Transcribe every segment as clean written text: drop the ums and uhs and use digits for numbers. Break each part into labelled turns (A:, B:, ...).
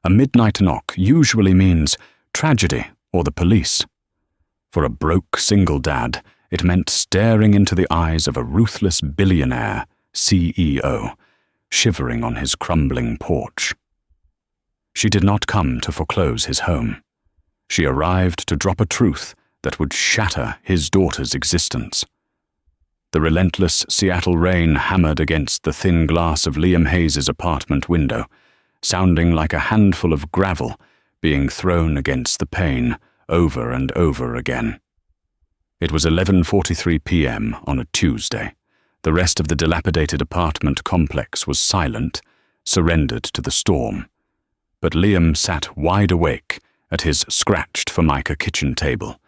A: A midnight knock usually means tragedy or the police. For a broke single dad, it meant staring into the eyes of a ruthless billionaire, CEO, shivering on his crumbling porch. She did not come to foreclose his home. She arrived to drop a truth that would shatter his daughter's existence. The relentless Seattle rain hammered against the thin glass of Liam Hayes' apartment window, sounding like a handful of gravel being thrown against the pane over and over again. It was 11:43 p.m. on a Tuesday. The rest of the dilapidated apartment complex was silent, surrendered to the storm. But Liam sat wide awake at his scratched formica kitchen table.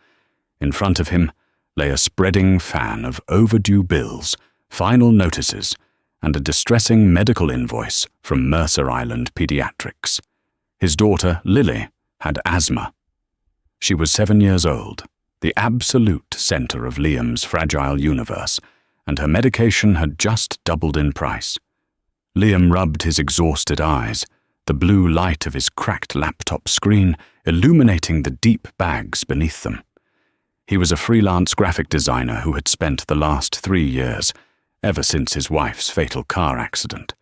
A: In front of him lay a spreading fan of overdue bills, final notices, and a distressing medical invoice from Mercer Island Pediatrics. His daughter, Lily, had asthma. She was 7 years old, the absolute center of Liam's fragile universe, and her medication had just doubled in price. Liam rubbed his exhausted eyes, the blue light of his cracked laptop screen illuminating the deep bags beneath them. He was a freelance graphic designer who had spent the last 3 years, ever since his wife's fatal car accident,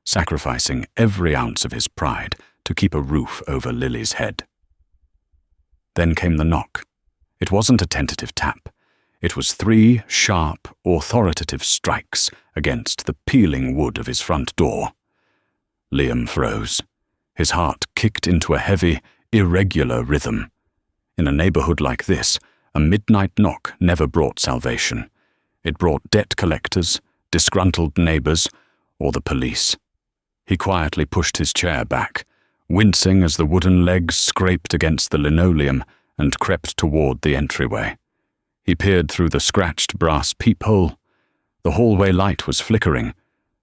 A: sacrificing every ounce of his pride to keep a roof over Lily's head. Then came the knock. It wasn't a tentative tap. It was 3 sharp, authoritative strikes against the peeling wood of his front door. Liam froze. His heart kicked into a heavy, irregular rhythm. In a neighborhood like this, a midnight knock never brought salvation. It brought debt collectors, disgruntled neighbors, or the police. He quietly pushed his chair back, wincing as the wooden legs scraped against the linoleum and crept toward the entryway. He peered through the scratched brass peephole. The hallway light was flickering,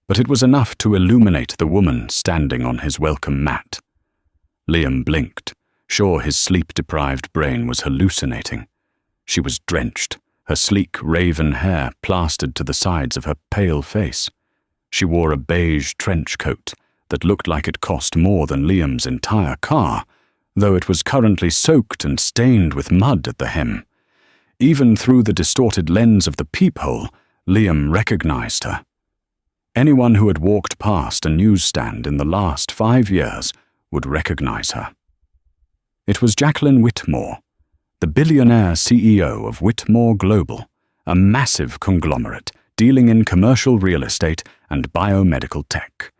A: but it was enough to illuminate the woman standing on his welcome mat. Liam blinked, sure his sleep-deprived brain was hallucinating. She was drenched, her sleek raven hair plastered to the sides of her pale face. She wore a beige trench coat that looked like it cost more than Liam's entire car, though it was currently soaked and stained with mud at the hem. Even through the distorted lens of the peephole, Liam recognized her. Anyone who had walked past a newsstand in the last 5 years would recognize her. It was Jacqueline Whitmore, the billionaire CEO of Whitmore Global, a massive conglomerate dealing in commercial real estate and biomedical tech.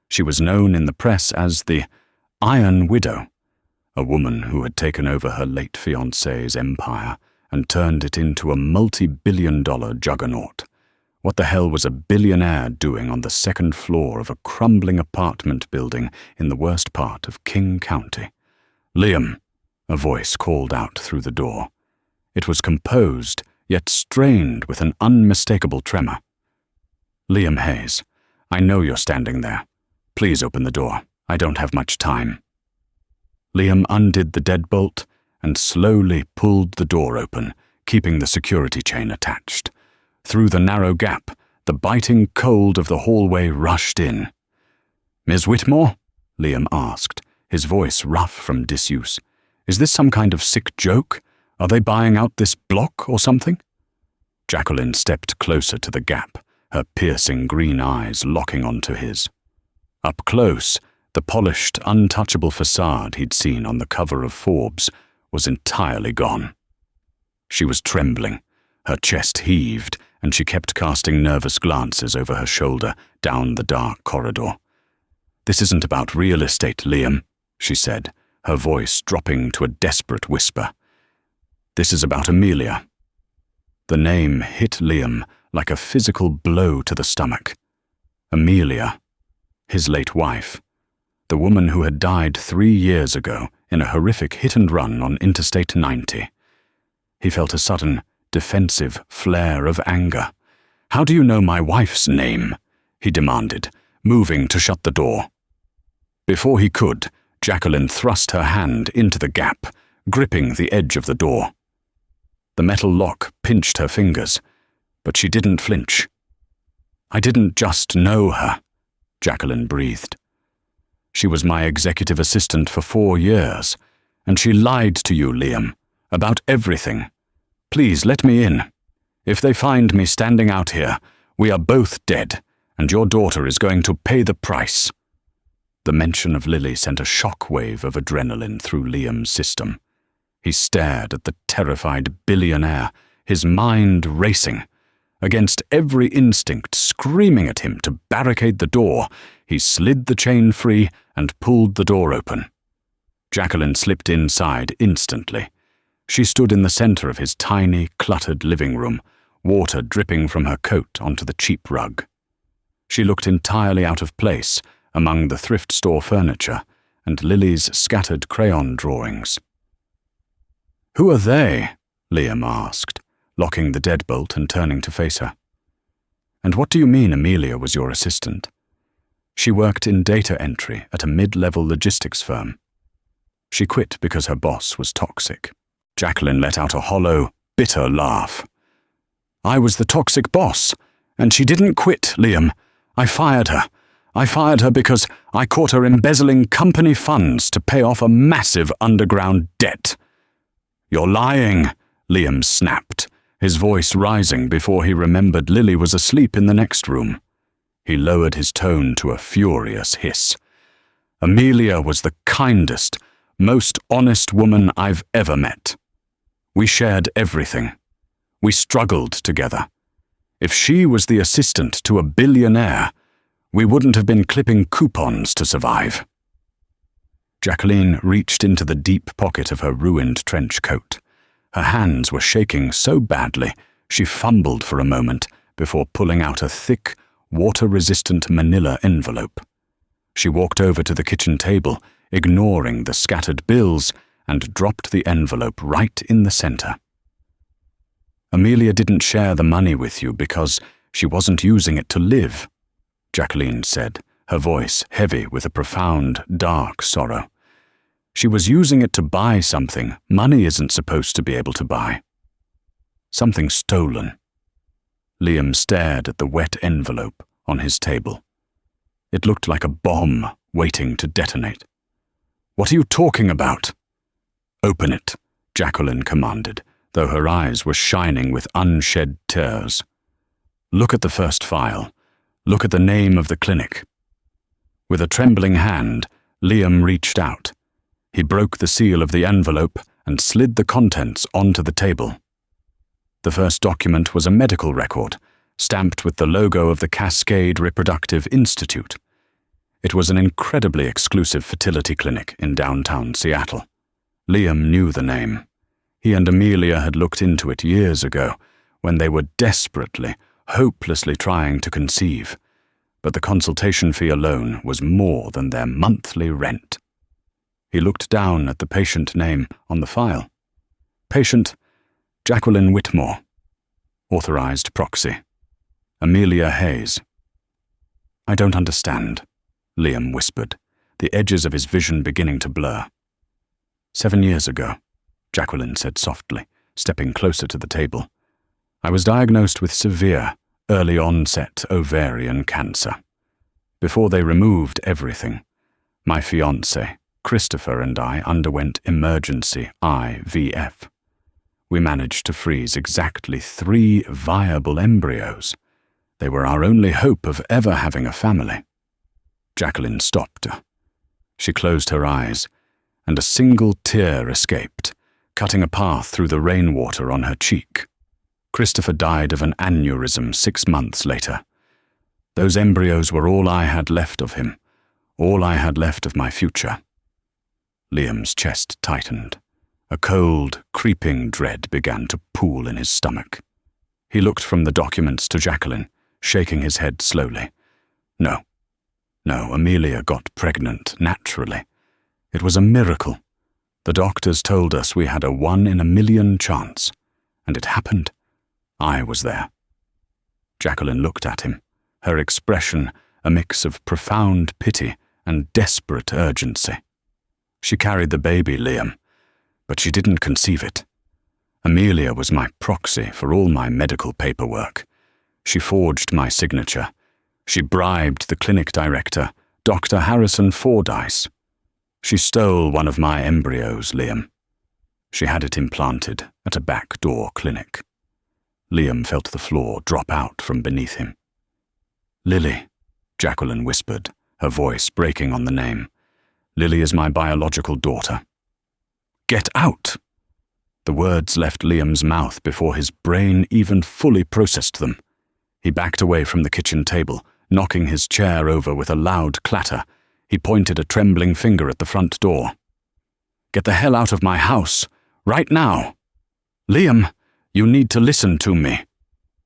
A: She was known in the press as the Iron Widow, a woman who had taken over her late fiancé's empire and turned it into a multi-billion-dollar juggernaut. What the hell was a billionaire doing on the second floor of a crumbling apartment building in the worst part of King County? "Liam," a voice called out through the door. It was composed, yet strained with an unmistakable tremor. "Liam Hayes, I know you're standing there. Please open the door. I don't have much time." Liam undid the deadbolt and slowly pulled the door open, keeping the security chain attached. Through the narrow gap, the biting cold of the hallway rushed in. "Ms. Whitmore?" Liam asked, his voice rough from disuse. "Is this some kind of sick joke? Are they buying out this block or something?" Jacqueline stepped closer to the gap, her piercing green eyes locking onto his. Up close, the polished, untouchable facade he'd seen on the cover of Forbes was entirely gone. She was trembling, her chest heaved, and she kept casting nervous glances over her shoulder down the dark corridor. "This isn't about real estate, Liam," she said, her voice dropping to a desperate whisper. "This is about Amelia." The name hit Liam like a physical blow to the stomach. Amelia, his late wife, the woman who had died 3 years ago in a horrific hit-and-run on Interstate 90. He felt a sudden, defensive flare of anger. "How do you know my wife's name?" he demanded, moving to shut the door. Before he could, Jacqueline thrust her hand into the gap, gripping the edge of the door. The metal lock pinched her fingers, but she didn't flinch. "I didn't just know her," Jacqueline breathed. She was my executive assistant for 4 years, and she lied to you, Liam, about everything. Please let me in. If they find me standing out here, we are both dead, and your daughter is going to pay the price." The mention of Lily sent a shockwave of adrenaline through Liam's system. He stared at the terrified billionaire, his mind racing. Against every instinct screaming at him to barricade the door, he slid the chain free and pulled the door open. Jacqueline slipped inside instantly. She stood in the center of his tiny, cluttered living room, water dripping from her coat onto the cheap rug. She looked entirely out of place among the thrift store furniture and Lily's scattered crayon drawings. "Who are they?" Liam asked, locking the deadbolt and turning to face her. "And what do you mean Amelia was your assistant?" "She worked in data entry at a mid-level logistics firm. She quit because her boss was toxic." Jacqueline let out a hollow, bitter laugh. "I was the toxic boss, and she didn't quit, Liam. I fired her. I fired her because I caught her embezzling company funds to pay off a massive underground debt." "You're lying," Liam snapped, his voice rising before he remembered Lily was asleep in the next room. He lowered his tone to a furious hiss. "Amelia was the kindest, most honest woman I've ever met. We shared everything. We struggled together. If she was the assistant to a billionaire, we wouldn't have been clipping coupons to survive." Jacqueline reached into the deep pocket of her ruined trench coat. Her hands were shaking so badly, she fumbled for a moment before pulling out a thick, water-resistant manila envelope. She walked over to the kitchen table, ignoring the scattered bills, and dropped the envelope right in the center. "Amelia didn't share the money with you because she wasn't using it to live," Jacqueline said, her voice heavy with a profound, dark sorrow. "She was using it to buy something money isn't supposed to be able to buy. Something stolen." Liam stared at the wet envelope on his table. It looked like a bomb waiting to detonate. "What are you talking about?" "Open it," Jacqueline commanded, though her eyes were shining with unshed tears. "Look at the first file. Look at the name of the clinic." With a trembling hand, Liam reached out. He broke the seal of the envelope and slid the contents onto the table. The first document was a medical record, stamped with the logo of the Cascade Reproductive Institute. It was an incredibly exclusive fertility clinic in downtown Seattle. Liam knew the name. He and Amelia had looked into it years ago, when they were desperately, hopelessly trying to conceive, but the consultation fee alone was more than their monthly rent. He looked down at the patient name on the file. Patient Jacqueline Whitmore. Authorized proxy Amelia Hayes. "I don't understand," Liam whispered, the edges of his vision beginning to blur. 7 years ago, Jacqueline said softly, stepping closer to the table. "I was diagnosed with severe, early-onset ovarian cancer. Before they removed everything, my fiancé, Christopher, and I underwent emergency IVF. We managed to freeze exactly 3 viable embryos. They were our only hope of ever having a family." Jacqueline stopped her. She closed her eyes, and a single tear escaped, cutting a path through the rainwater on her cheek. Christopher died of an aneurysm 6 months later. Those embryos were all I had left of him, all I had left of my future. Liam's chest tightened. A cold, creeping dread began to pool in his stomach. He looked from the documents to Jacqueline, shaking his head slowly. No, Amelia got pregnant naturally. It was a miracle. The doctors told us we had a 1 in a million chance, and it happened. I was there. Jacqueline looked at him, her expression a mix of profound pity and desperate urgency. She carried the baby, Liam, but she didn't conceive it. Amelia was my proxy for all my medical paperwork. She forged my signature. She bribed the clinic director, Dr. Harrison Fordyce. She stole one of my embryos, Liam. She had it implanted at a backdoor clinic. Liam felt the floor drop out from beneath him. Lily, Jacqueline whispered, her voice breaking on the name. Lily is my biological daughter. Get out! The words left Liam's mouth before his brain even fully processed them. He backed away from the kitchen table, knocking his chair over with a loud clatter. He pointed a trembling finger at the front door. Get the hell out of my house, right now! Liam, you need to listen to me.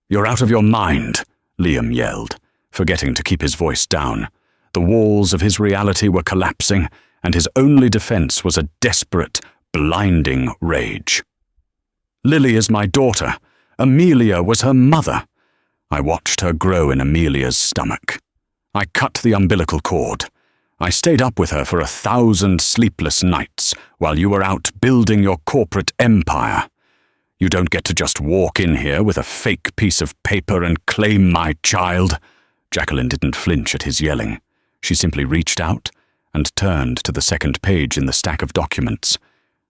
A: You're out of your mind, Liam yelled, forgetting to keep his voice down. The walls of his reality were collapsing, and his only defense was a desperate, blinding rage. Lily is my daughter. Amelia was her mother. I watched her grow in Amelia's stomach. I cut the umbilical cord. I stayed up with her for 1,000 sleepless nights while you were out building your corporate empire. You don't get to just walk in here with a fake piece of paper and claim my child. Jacqueline didn't flinch at his yelling. She simply reached out and turned to the second page in the stack of documents.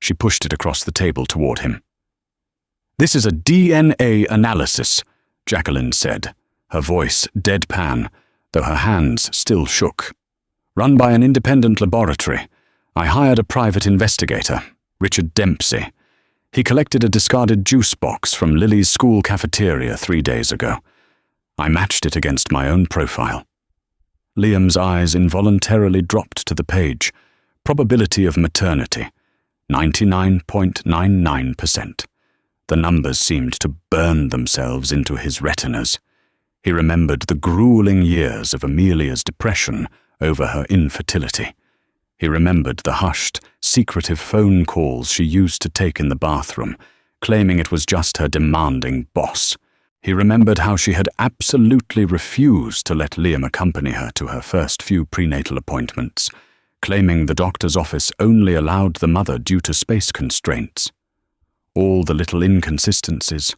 A: She pushed it across the table toward him. This is a DNA analysis, Jacqueline said, her voice deadpan, though her hands still shook. Run by an independent laboratory. I hired a private investigator, Richard Dempsey. He collected a discarded juice box from Lily's school cafeteria 3 days ago. I matched it against my own profile. Liam's eyes involuntarily dropped to the page. Probability of maternity, 99.99%. The numbers seemed to burn themselves into his retinas. He remembered the grueling years of Amelia's depression over her infertility. He remembered the hushed, secretive phone calls she used to take in the bathroom, claiming it was just her demanding boss. He remembered how she had absolutely refused to let Liam accompany her to her first few prenatal appointments, claiming the doctor's office only allowed the mother due to space constraints. All the little inconsistencies,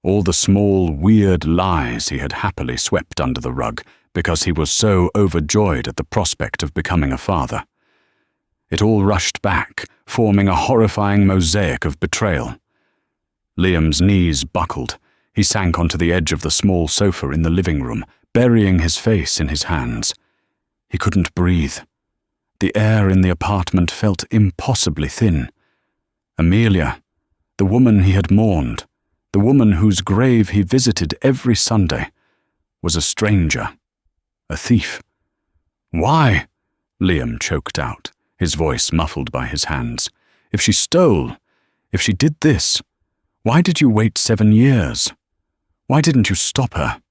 A: all the small, weird lies he had happily swept under the rug because he was so overjoyed at the prospect of becoming a father. It all rushed back, forming a horrifying mosaic of betrayal. Liam's knees buckled. He sank onto the edge of the small sofa in the living room, burying his face in his hands. He couldn't breathe. The air in the apartment felt impossibly thin. Amelia, the woman he had mourned, the woman whose grave he visited every Sunday, was a stranger, a thief. Why? Liam choked out, his voice muffled by his hands. If she stole, if she did this, why did you wait 7 years? Why didn't you stop her?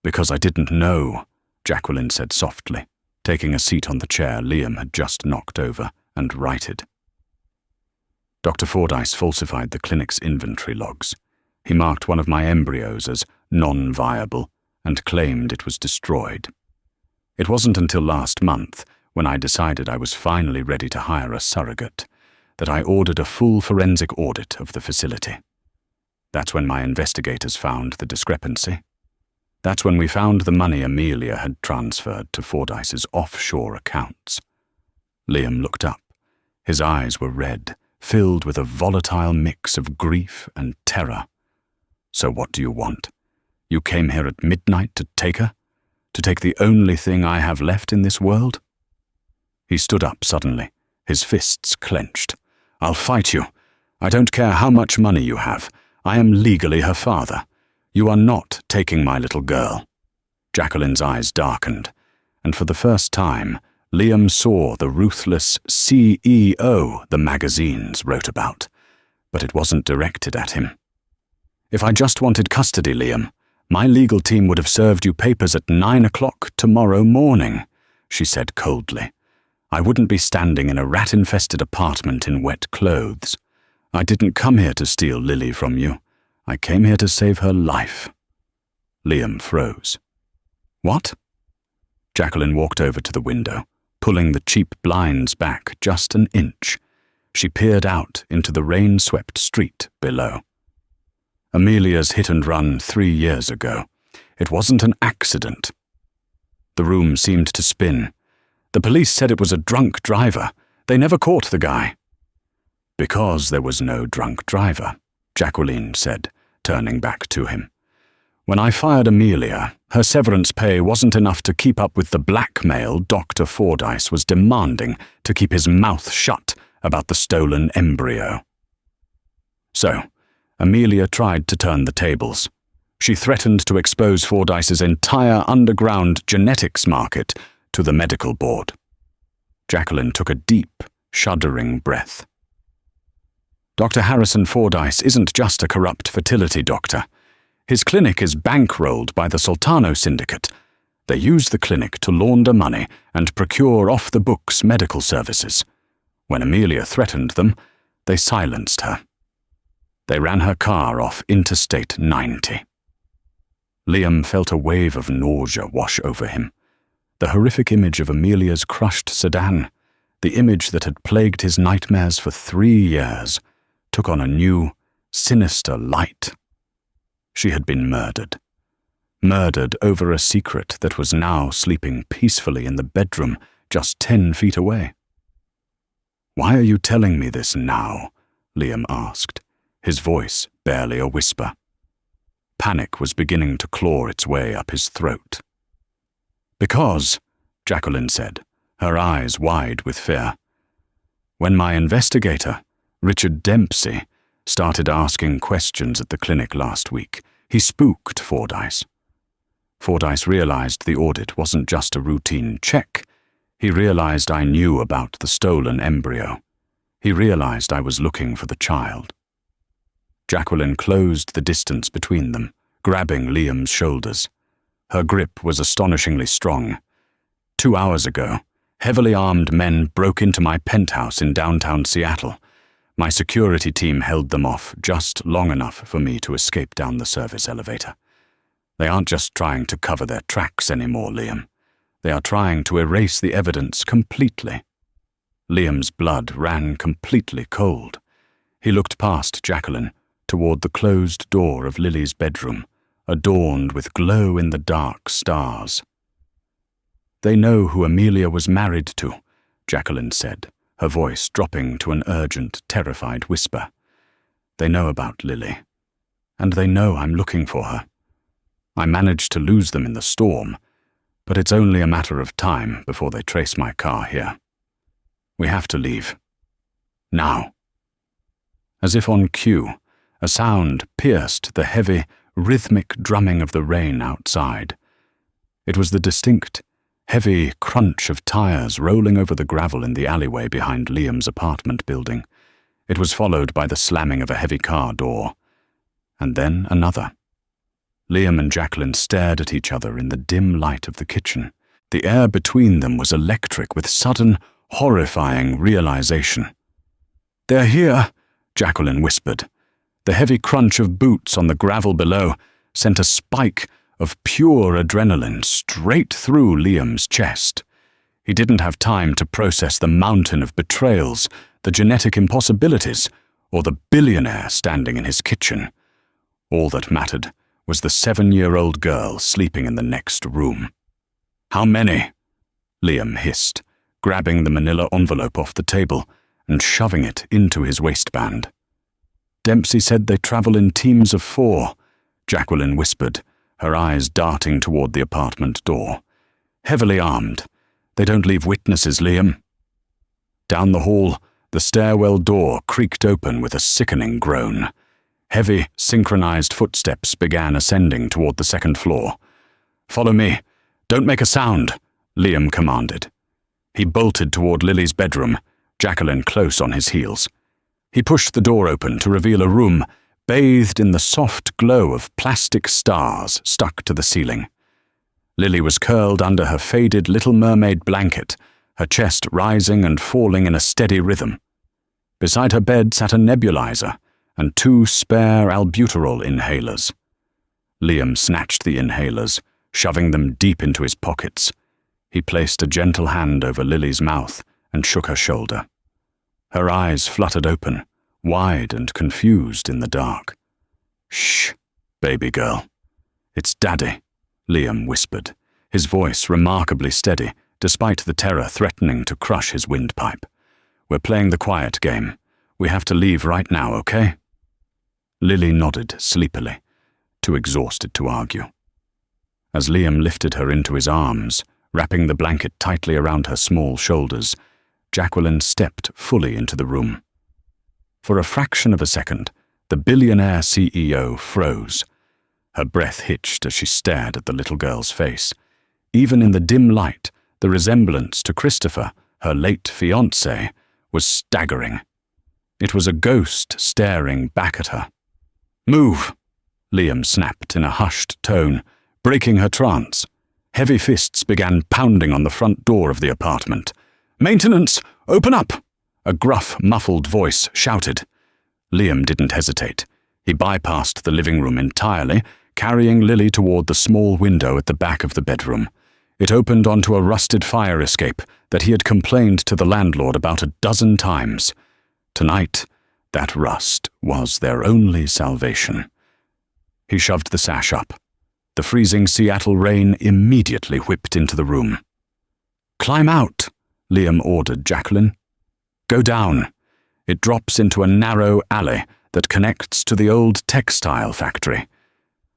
A: Because I didn't know, Jacqueline said softly, taking a seat on the chair Liam had just knocked over and righted. Dr. Fordyce falsified the clinic's inventory logs. He marked one of my embryos as non-viable and claimed it was destroyed. It wasn't until last month, when I decided I was finally ready to hire a surrogate, that I ordered a full forensic audit of the facility. That's when my investigators found the discrepancy. That's when we found the money Amelia had transferred to Fordyce's offshore accounts. Liam looked up. His eyes were red, filled with a volatile mix of grief and terror. So what do you want? You came here at midnight to take her? To take the only thing I have left in this world? He stood up suddenly, his fists clenched. I'll fight you. I don't care how much money you have. I am legally her father. You are not taking my little girl. Jacqueline's eyes darkened, and for the first time, Liam saw the ruthless CEO the magazines wrote about, but it wasn't directed at him. If I just wanted custody, Liam, my legal team would have served you papers at 9 o'clock tomorrow morning, she said coldly. I wouldn't be standing in a rat-infested apartment in wet clothes. I didn't come here to steal Lily from you. I came here to save her life. Liam froze. What? Jacqueline walked over to the window, pulling the cheap blinds back just an inch. She peered out into the rain-swept street below. Amelia's hit and run 3 years ago. It wasn't an accident. The room seemed to spin. The police said it was a drunk driver. They never caught the guy. Because there was no drunk driver, Jacqueline said, turning back to him. When I fired Amelia, her severance pay wasn't enough to keep up with the blackmail Dr. Fordyce was demanding to keep his mouth shut about the stolen embryo. So, Amelia tried to turn the tables. She threatened to expose Fordyce's entire underground genetics market to the medical board. Jacqueline took a deep, shuddering breath. Dr. Harrison Fordyce isn't just a corrupt fertility doctor. His clinic is bankrolled by the Sultano Syndicate. They use the clinic to launder money and procure off-the-books medical services. When Amelia threatened them, they silenced her. They ran her car off Interstate 90. Liam felt a wave of nausea wash over him. The horrific image of Amelia's crushed sedan, the image that had plagued his nightmares for 3 years, took on a new, sinister light. She had been murdered. Murdered over a secret that was now sleeping peacefully in the bedroom just 10 feet away. "Why are you telling me this now?" Liam asked, his voice barely a whisper. Panic was beginning to claw its way up his throat. "Because," Jacqueline said, her eyes wide with fear, "when my investigator, Richard Dempsey, started asking questions at the clinic last week, he spooked Fordyce. Fordyce realized the audit wasn't just a routine check. He realized I knew about the stolen embryo. He realized I was looking for the child." Jacqueline closed the distance between them, grabbing Liam's shoulders. Her grip was astonishingly strong. 2 hours ago, heavily armed men broke into my penthouse in downtown Seattle. My security team held them off just long enough for me to escape down the service elevator. They aren't just trying to cover their tracks anymore, Liam. They are trying to erase the evidence completely. Liam's blood ran completely cold. He looked past Jacqueline, toward the closed door of Lily's bedroom, adorned with glow-in-the-dark stars. "They know who Amelia was married to," Jacqueline said, her voice dropping to an urgent, terrified whisper. "They know about Lily, and they know I'm looking for her. I managed to lose them in the storm, but it's only a matter of time before they trace my car here. We have to leave. Now." As if on cue, a sound pierced the heavy, rhythmic drumming of the rain outside. It was the distinct, heavy crunch of tires rolling over the gravel in the alleyway behind Liam's apartment building. It was followed by the slamming of a heavy car door. And then another. Liam and Jacqueline stared at each other in the dim light of the kitchen. The air between them was electric with sudden, horrifying realization. "They're here," Jacqueline whispered. The heavy crunch of boots on the gravel below sent a spike of pure adrenaline straight through Liam's chest. He didn't have time to process the mountain of betrayals, the genetic impossibilities, or the billionaire standing in his kitchen. All that mattered was the 7-year-old girl sleeping in the next room. "How many?" Liam hissed, grabbing the manila envelope off the table and shoving it into his waistband. "Dempsey said they travel in teams of 4, Jacqueline whispered, her eyes darting toward the apartment door. "Heavily armed. They don't leave witnesses, Liam." Down the hall, the stairwell door creaked open with a sickening groan. Heavy, synchronized footsteps began ascending toward the 2nd floor. "Follow me. Don't make a sound," Liam commanded. He bolted toward Lily's bedroom, Jacqueline close on his heels. He pushed the door open to reveal a room bathed in the soft glow of plastic stars stuck to the ceiling. Lily was curled under her faded Little Mermaid blanket, her chest rising and falling in a steady rhythm. Beside her bed sat a nebulizer and 2 spare albuterol inhalers. Liam snatched the inhalers, shoving them deep into his pockets. He placed a gentle hand over Lily's mouth and shook her shoulder. Her eyes fluttered open, wide and confused in the dark. "Shh, baby girl. It's Daddy," Liam whispered, his voice remarkably steady, despite the terror threatening to crush his windpipe. "We're playing the quiet game. We have to leave right now, okay?" Lily nodded sleepily, too exhausted to argue. As Liam lifted her into his arms, wrapping the blanket tightly around her small shoulders, Jacqueline stepped fully into the room. For a fraction of a second, the billionaire CEO froze. Her breath hitched as she stared at the little girl's face. Even in the dim light, the resemblance to Christopher, her late fiancé, was staggering. It was a ghost staring back at her. "Move!" Liam snapped in a hushed tone, breaking her trance. Heavy fists began pounding on the front door of the apartment. "Maintenance! Open up!" a gruff, muffled voice shouted. Liam didn't hesitate. He bypassed the living room entirely, carrying Lily toward the small window at the back of the bedroom. It opened onto a rusted fire escape that he had complained to the landlord about a dozen times. Tonight, that rust was their only salvation. He shoved the sash up. The freezing Seattle rain immediately whipped into the room. "Climb out," Liam ordered Jacqueline. "Go down. It drops into a narrow alley that connects to the old textile factory.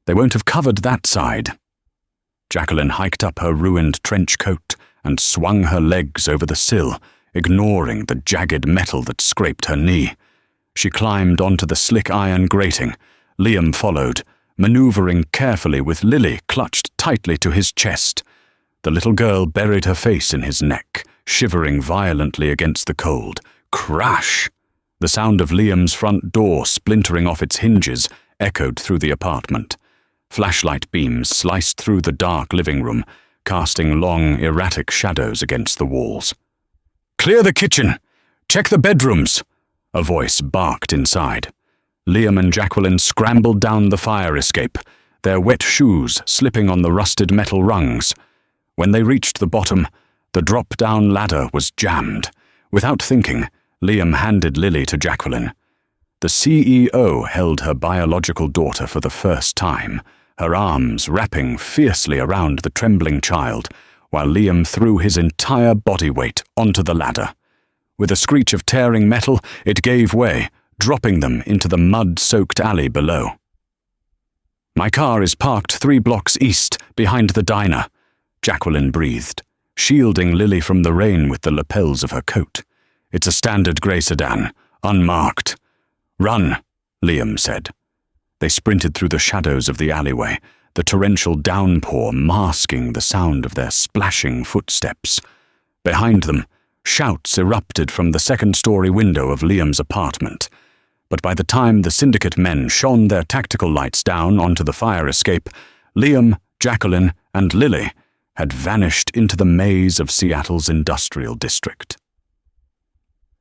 A: They won't have covered that side." Jacqueline hiked up her ruined trench coat and swung her legs over the sill, ignoring the jagged metal that scraped her knee. She climbed onto the slick iron grating. Liam followed, maneuvering carefully with Lily clutched tightly to his chest. The little girl buried her face in his neck, shivering violently against the cold. Crash! The sound of Liam's front door splintering off its hinges echoed through the apartment. Flashlight beams sliced through the dark living room, casting long, erratic shadows against the walls. "Clear the kitchen! Check the bedrooms!" a voice barked inside. Liam and Jacqueline scrambled down the fire escape, their wet shoes slipping on the rusted metal rungs. When they reached the bottom, the drop-down ladder was jammed. Without thinking, Liam handed Lily to Jacqueline. The CEO held her biological daughter for the first time, her arms wrapping fiercely around the trembling child, while Liam threw his entire body weight onto the ladder. With a screech of tearing metal, it gave way, dropping them into the mud-soaked alley below. "My car is parked 3 blocks east, behind the diner," Jacqueline breathed, shielding Lily from the rain with the lapels of her coat. "It's a standard grey sedan, unmarked." "Run," Liam said. They sprinted through the shadows of the alleyway, the torrential downpour masking the sound of their splashing footsteps. Behind them, shouts erupted from the second-story window of Liam's apartment. But by the time the syndicate men shone their tactical lights down onto the fire escape, Liam, Jacqueline, and Lily had vanished into the maze of Seattle's industrial district.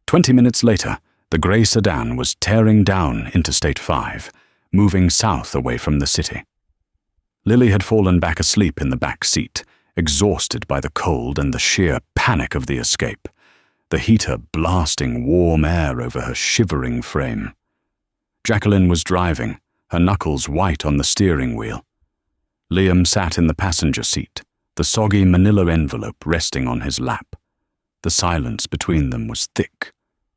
A: 20 minutes later, the grey sedan was tearing down Interstate 5, moving south away from the city. Lily had fallen back asleep in the back seat, exhausted by the cold and the sheer panic of the escape, the heater blasting warm air over her shivering frame. Jacqueline was driving, her knuckles white on the steering wheel. Liam sat in the passenger seat, the soggy manila envelope resting on his lap. The silence between them was thick,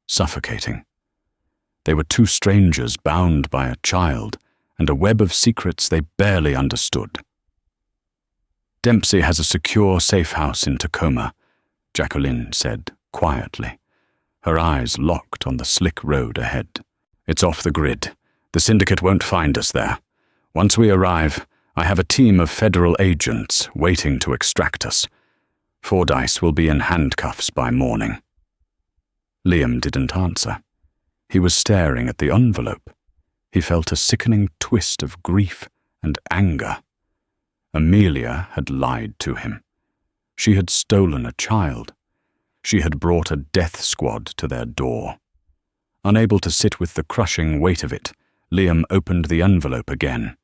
A: suffocating. They were two strangers bound by a child and a web of secrets they barely understood. "Dempsey has a secure safe house in Tacoma," Jacqueline said quietly, her eyes locked on the slick road ahead. "It's off the grid. The syndicate won't find us there. Once we arrive, I have a team of federal agents waiting to extract us. Fordyce will be in handcuffs by morning." Liam didn't answer. He was staring at the envelope. He felt a sickening twist of grief and anger. Amelia had lied to him. She had stolen a child. She had brought a death squad to their door. Unable to sit with the crushing weight of it, Liam opened the envelope again.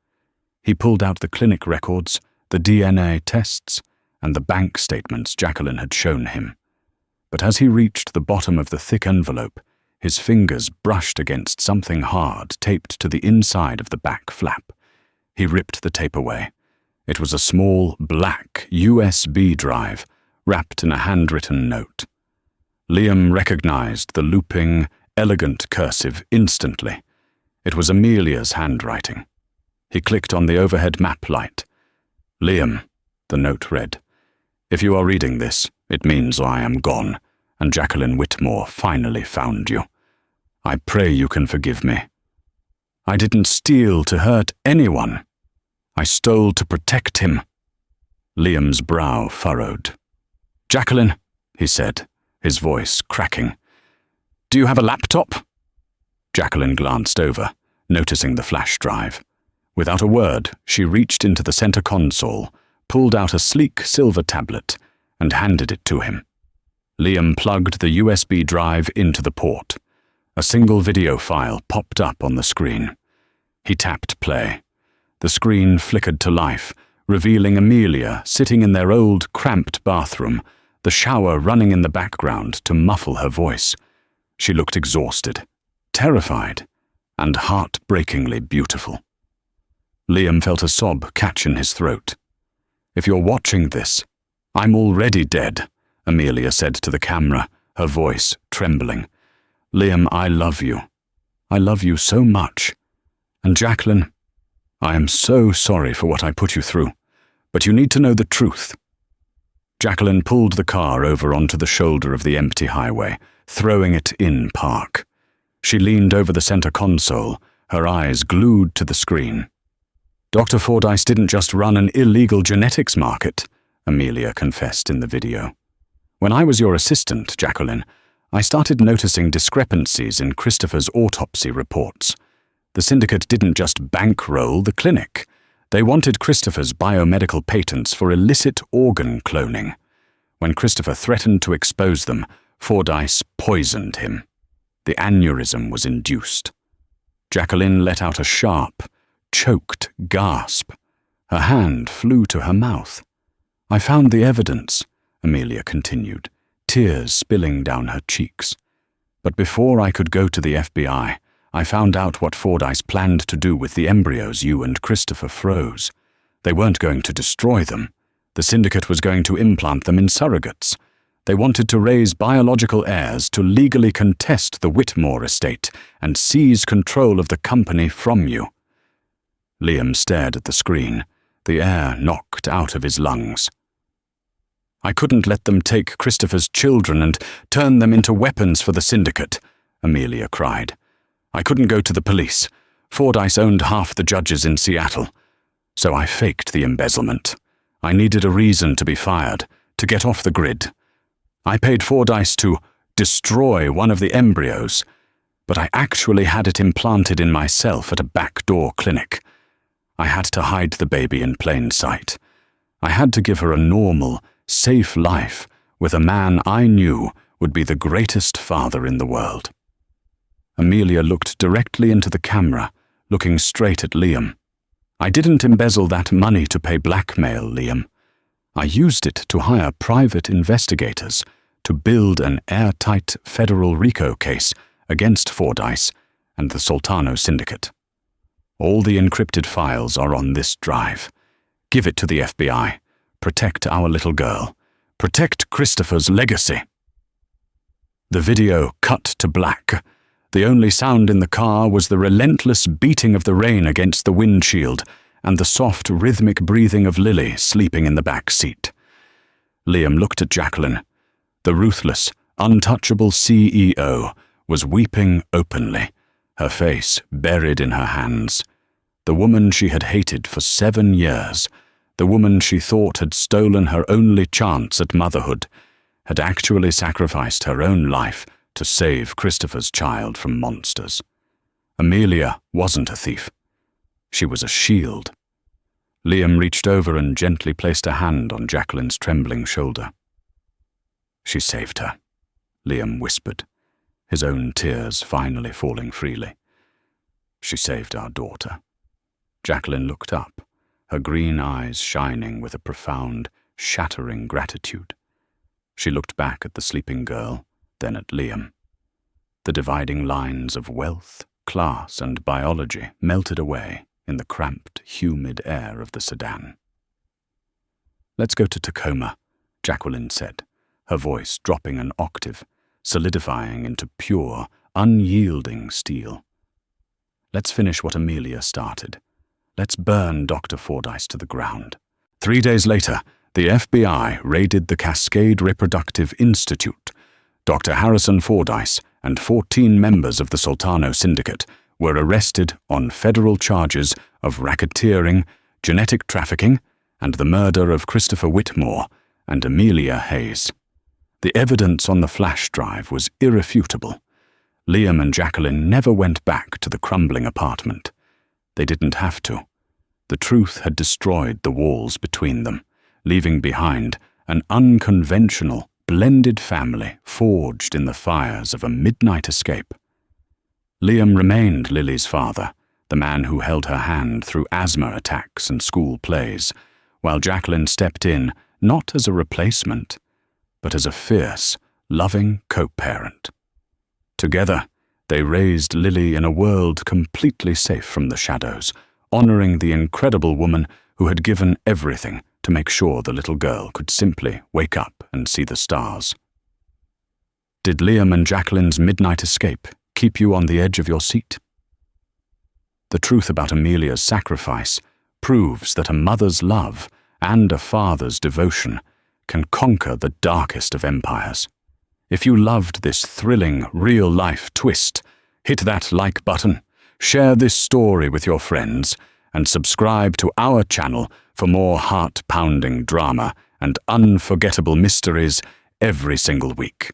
A: He pulled out the clinic records, the DNA tests, and the bank statements Jacqueline had shown him. But as he reached the bottom of the thick envelope, his fingers brushed against something hard taped to the inside of the back flap. He ripped the tape away. It was a small, black USB drive wrapped in a handwritten note. Liam recognized the looping, elegant cursive instantly. It was Amelia's handwriting. He clicked on the overhead map light. "Liam," the note read, "if you are reading this, it means I am gone, and Jacqueline Whitmore finally found you. I pray you can forgive me. I didn't steal to hurt anyone. I stole to protect him." Liam's brow furrowed. "Jacqueline," he said, his voice cracking, "do you have a laptop?" Jacqueline glanced over, noticing the flash drive. Without a word, she reached into the center console, pulled out a sleek silver tablet, and handed it to him. Liam plugged the USB drive into the port. A single video file popped up on the screen. He tapped play. The screen flickered to life, revealing Amelia sitting in their old, cramped bathroom, the shower running in the background to muffle her voice. She looked exhausted, terrified, and heartbreakingly beautiful. Liam felt a sob catch in his throat. "If you're watching this, I'm already dead," Amelia said to the camera, her voice trembling. "Liam, I love you. I love you so much. And Jacqueline, I am so sorry for what I put you through, but you need to know the truth." Jacqueline pulled the car over onto the shoulder of the empty highway, throwing it in park. She leaned over the center console, her eyes glued to the screen. "Dr. Fordyce didn't just run an illegal genetics market," Amelia confessed in the video. "When I was your assistant, Jacqueline, I started noticing discrepancies in Christopher's autopsy reports. The syndicate didn't just bankroll the clinic. They wanted Christopher's biomedical patents for illicit organ cloning. When Christopher threatened to expose them, Fordyce poisoned him. The aneurysm was induced." Jacqueline let out a sharp, choked gasp. Her hand flew to her mouth. "I found the evidence," Amelia continued, tears spilling down her cheeks. "But before I could go to the FBI, I found out what Fordyce planned to do with the embryos you and Christopher froze. They weren't going to destroy them. The syndicate was going to implant them in surrogates. They wanted to raise biological heirs to legally contest the Whitmore estate and seize control of the company from you." Liam stared at the screen, the air knocked out of his lungs. "I couldn't let them take Christopher's children and turn them into weapons for the syndicate," Amelia cried. "I couldn't go to the police. Fordyce owned half the judges in Seattle. So I faked the embezzlement. I needed a reason to be fired, to get off the grid. I paid Fordyce to destroy one of the embryos, but I actually had it implanted in myself at a backdoor clinic. I had to hide the baby in plain sight. I had to give her a normal, safe life with a man I knew would be the greatest father in the world." Amelia looked directly into the camera, looking straight at Liam. "I didn't embezzle that money to pay blackmail, Liam. I used it to hire private investigators to build an airtight federal RICO case against Fordyce and the Sultano Syndicate. All the encrypted files are on this drive. Give it to the FBI. Protect our little girl. Protect Christopher's legacy." The video cut to black. The only sound in the car was the relentless beating of the rain against the windshield and the soft, rhythmic breathing of Lily sleeping in the back seat. Liam looked at Jacqueline. The ruthless, untouchable CEO was weeping openly, her face buried in her hands. The woman she had hated for 7 years, the woman she thought had stolen her only chance at motherhood, had actually sacrificed her own life to save Christopher's child from monsters. Amelia wasn't a thief. She was a shield. Liam reached over and gently placed a hand on Jacqueline's trembling shoulder. "She saved her," Liam whispered, his own tears finally falling freely. "She saved our daughter." Jacqueline looked up, her green eyes shining with a profound, shattering gratitude. She looked back at the sleeping girl, then at Liam. The dividing lines of wealth, class, and biology melted away in the cramped, humid air of the sedan. "Let's go to Tacoma," Jacqueline said, her voice dropping an octave, solidifying into pure, unyielding steel. "Let's finish what Amelia started. Let's burn Dr. Fordyce to the ground." 3 days later, the FBI raided the Cascade Reproductive Institute. Dr. Harrison Fordyce and 14 members of the Sultano Syndicate were arrested on federal charges of racketeering, genetic trafficking, and the murder of Christopher Whitmore and Amelia Hayes. The evidence on the flash drive was irrefutable. Liam and Jacqueline never went back to the crumbling apartment. They didn't have to. The truth had destroyed the walls between them, leaving behind an unconventional, blended family forged in the fires of a midnight escape. Liam remained Lily's father, the man who held her hand through asthma attacks and school plays, while Jacqueline stepped in not as a replacement, but as a fierce, loving co-parent. Together, they raised Lily in a world completely safe from the shadows, honoring the incredible woman who had given everything to make sure the little girl could simply wake up and see the stars. Did Liam and Jacqueline's midnight escape keep you on the edge of your seat? The truth about Amelia's sacrifice proves that a mother's love and a father's devotion can conquer the darkest of empires. If you loved this thrilling, real-life twist, hit that like button, share this story with your friends, and subscribe to our channel for more heart-pounding drama and unforgettable mysteries every single week.